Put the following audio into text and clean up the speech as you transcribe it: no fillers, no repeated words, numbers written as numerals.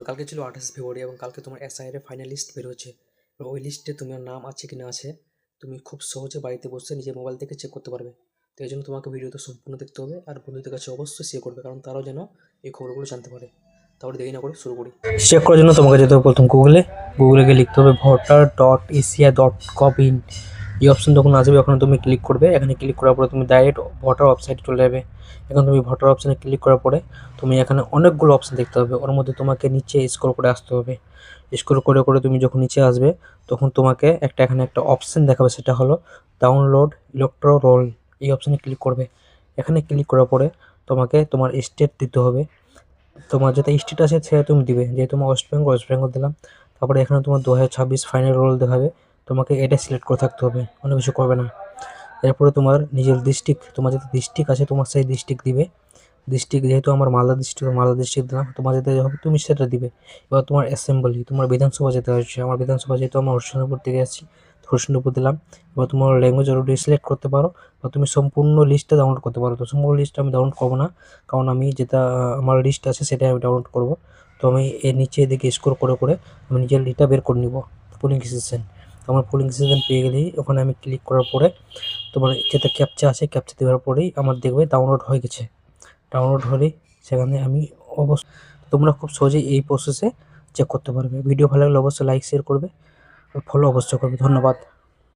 কালকে ছিল 28 ফেব্রুয়ারি এবং কালকে তোমার এসআইআর ফাইনাল লিস্ট বেরোচ্ছে। এবার ওই লিস্টে তোমার নাম আছে কি না আছে তুমি খুব সহজে বাড়িতে বসে নিজের মোবাইল থেকে চেক করতে পারবে। তো এই জন্য তোমাকে ভিডিওটা সম্পূর্ণ দেখতে হবে আর বন্ধুদের কাছে অবশ্যই শেয়ার করবে, কারণ তারাও যেন এই খবরগুলো জানতে পারে। তাহলে দেরি না করে শুরু করি। চেক করার জন্য তোমাকে যেতে হবে প্রথম গুগলে গিয়ে লিখতে হবে voter.eci.gov.in। এই অপশন যখন আসবে ওখানে তুমি ক্লিক করবে। এখানে ক্লিক করার পরে তুমি ডাইরেক্ট ভোটার ওয়েবসাইটে চলে যাবে। এখন তুমি ভোটার অপশানে ক্লিক করার পরে তুমি এখানে অনেকগুলো অপশান দেখতে হবে। ওর মধ্যে তোমাকে নিচে স্ক্রল করে আসতে হবে। স্ক্রল করে করে তুমি যখন নিচে আসবে তখন তোমাকে এখানে একটা অপশান দেখাবে, সেটা হলো ডাউনলোড ইলেকট্রাল রোল। এই অপশানে ক্লিক করবে। এখানে ক্লিক করার পরে তোমাকে তোমার স্টেট দিতে হবে। তোমার যেটা স্টেট আছে সেটা তুমি দিবে, যেহেতু তোমার ওয়েস্ট বেঙ্গল দিলাম। তারপরে এখানে তোমার 2026 ফাইনাল রোল দেখাবে, তোমাকে এটা সিলেক্ট করে থাকতে হবে, অন্য কিছু করবে না। এরপরে তোমার নিজের ডিস্ট্রিক্ট, তোমার যেটা ডিস্ট্রিক্ট আছে তোমার সেই ডিস্ট্রিক্ট দিবে। ডিস্ট্রিক্ট যেহেতু আমার মালদা ডিস্ট্রিক্ট দিলাম, তোমার যেটা হবে তুমি সেটা দিবে। এবার তোমার অ্যাসেম্বলি, তোমার বিধানসভা যেতে হচ্ছে, আমার বিধানসভা যেহেতু আমার হরিশ্চন্দ্রপুর থেকে আসছি, হরিশ্চন্দ্রপুর দিলাম। এবার তোমার ল্যাঙ্গুয়েজ অলরেডি সিলেক্ট করতে পারো বা তুমি সম্পূর্ণ লিস্টটা ডাউনলোড করতে পারো। তো সম্পূর্ণ লিস্টটা আমি ডাউনলোড করবো না, কারণ আমি যেটা আমার লিস্ট আছে সেটাই আমি ডাউনলোড করবো। তো আমি এর নিচে এদিকে স্ক্রল করে করে আমি নিজের লিস্টটা বের করে নিব, পোলিং স্টেশন। তো আমার পোলিং স্টেশন পেয়ে গেলেই ওখানে আমি ক্লিক করার পরে তোমার যেটা ক্যাপচা আছে ক্যাপচা দেওয়ার পরেই আমার দেখবে ডাউনলোড হয়ে গেছে। ডাউনলোড হলেই সেখানে আমি তোমরা খুব সহজেই এই প্রসেসে চেক করতে পারবে। ভিডিও ভালো লাগলে অবশ্যই লাইক শেয়ার করবে, ফলো অবশ্যই করবে। ধন্যবাদ।